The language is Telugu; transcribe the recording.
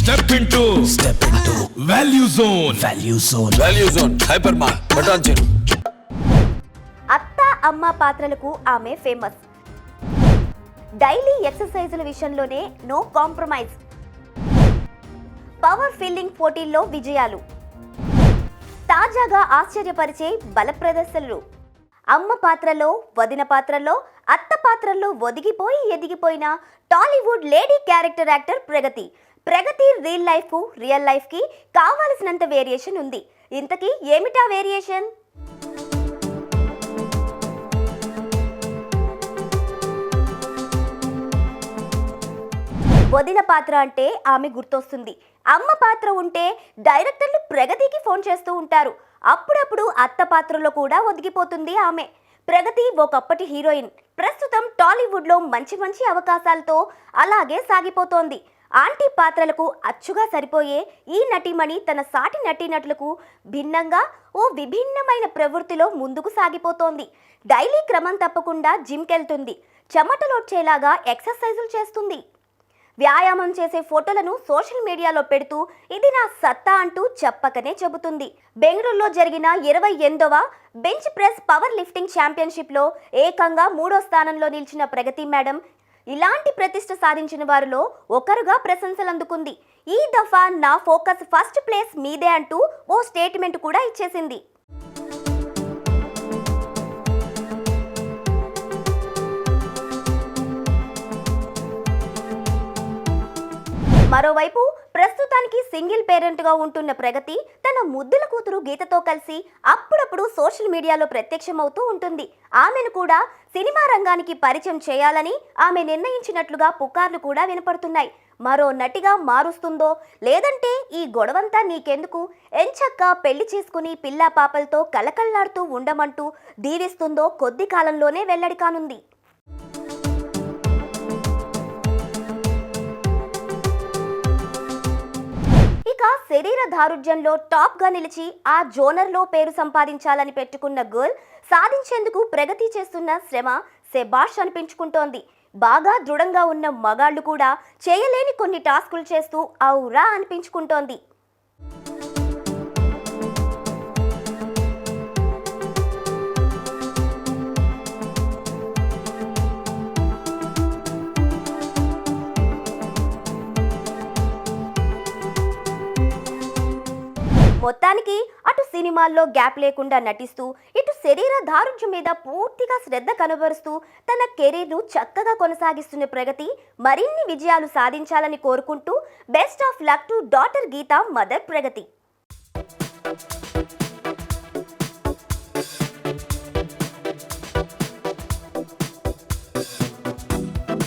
Step into Value Zone. Value Zone. Hypermart. Button చెరు. అత్త అమ్మ పాత్రలకు ఆమె ఫేమస్. డైలీ ఎక్సర్సైజుల విషయంలోనే నో కాంప్రమైజ్. పవర్ ఫీల్డింగ్ పోటీల్లో విజయాలు. తాజాగా ఆశ్చర్యపరిచే బల ప్రదర్శనలు. అమ్మ పాత్రలో, వదిన పాత్రలో, అత్త పాత్రల్లో ఒదిగిపోయి ఎదిగిపోయిన టాలీవుడ్ లేడీ క్యారెక్టర్ యాక్టర్ ప్రగతి రియల్ లైఫ్ కి కావాల్సినంత వేరియేషన్ ఉంది. ఇంతకీ ఏమిటా వేరియేషన్? వదిన పాత్ర అంటే ఆమె గుర్తొస్తుంది. అమ్మ పాత్ర ఉంటే డైరెక్టర్లు ప్రగతికి ఫోన్ చేస్తూ ఉంటారు. అప్పుడప్పుడు అత్త పాత్రలో కూడా ఒదిగిపోతుంది ఆమె. ప్రగతి ఒకప్పటి హీరోయిన్. ప్రస్తుతం టాలీవుడ్లో మంచి అవకాశాలతో అలాగే సాగిపోతోంది. ఆంటీ పాత్రలకు అచ్చుగా సరిపోయే ఈ నటీమణి తన సాటి నటీనటులకు భిన్నంగా ఓ విభిన్నమైన ప్రవృత్తిలో ముందుకు సాగిపోతోంది. డైలీ క్రమం తప్పకుండా జిమ్కెళ్తుంది. చెమటలోడ్చేలాగా ఎక్సర్సైజులు చేస్తుంది. వ్యాయామం చేసే ఫోటోలను సోషల్ మీడియాలో పెడుతూ ఇది నా సత్తా అంటూ చెప్పకనే చెబుతుంది. బెంగళూరులో జరిగిన 28వ బెంచ్ ప్రెస్ పవర్ లిఫ్టింగ్ ఛాంపియన్షిప్లో ఏకంగా 3వ స్థానంలో నిలిచిన ప్రగతి మేడం ఇలాంటి ప్రతిష్ట సాధించిన వారిలో ఒకరుగా ప్రశంసలు అందుకుంది. ఈ దఫా నా ఫోకస్ ఫస్ట్ ప్లేస్ మీదే అంటూ ఓ స్టేట్మెంట్ కూడా ఇచ్చేసింది. మరోవైపు ప్రస్తుతానికి సింగిల్ పేరెంట్గా ఉంటున్న ప్రగతి తన ముద్దుల కూతురు గీతతో కలిసి అప్పుడప్పుడు సోషల్ మీడియాలో ప్రత్యక్షమవుతూ ఉంటుంది. ఆమెను కూడా సినిమా రంగానికి పరిచయం చేయాలని ఆమె నిర్ణయించినట్లుగా పుకార్లు కూడా వినపడుతున్నాయి. మరో నటిగా మారుస్తుందో లేదంటే ఈ గొడవంతా నీకెందుకు, ఎంచక్కా పెళ్లి చేసుకుని పిల్లా పాపలతో కలకళ్లాడుతూ ఉండమంటూ దీవిస్తుందో కొద్ది కాలంలోనే వెల్లడి కానుంది. శరీర దారుఢ్యంలో టాప్ గా నిలిచి ఆ జోనర్లో పేరు సంపాదించాలని పెట్టుకున్న గర్ల్ సాధించేందుకు ప్రగతి చేస్తున్న శ్రమ శభాష్ అనిపించుకుంటోంది. బాగా దృఢంగా ఉన్న మగాళ్లు కూడా చేయలేని కొన్ని టాస్కులు చేస్తూ ఔరా అనిపించుకుంటోంది. మొత్తానికి అటు సినిమాల్లో గ్యాప్ లేకుండా నటిస్తూ ఇటు శరీర దారుఢ్యం మీద పూర్తిగా శ్రద్ధ కనబరుస్తూ తన కెరీర్ను చక్కగా కొనసాగిస్తున్న ప్రగతి మరిన్ని విజయాలు సాధించాలని కోరుకుంటూ best of luck to daughter Geeta, mother Pragathi.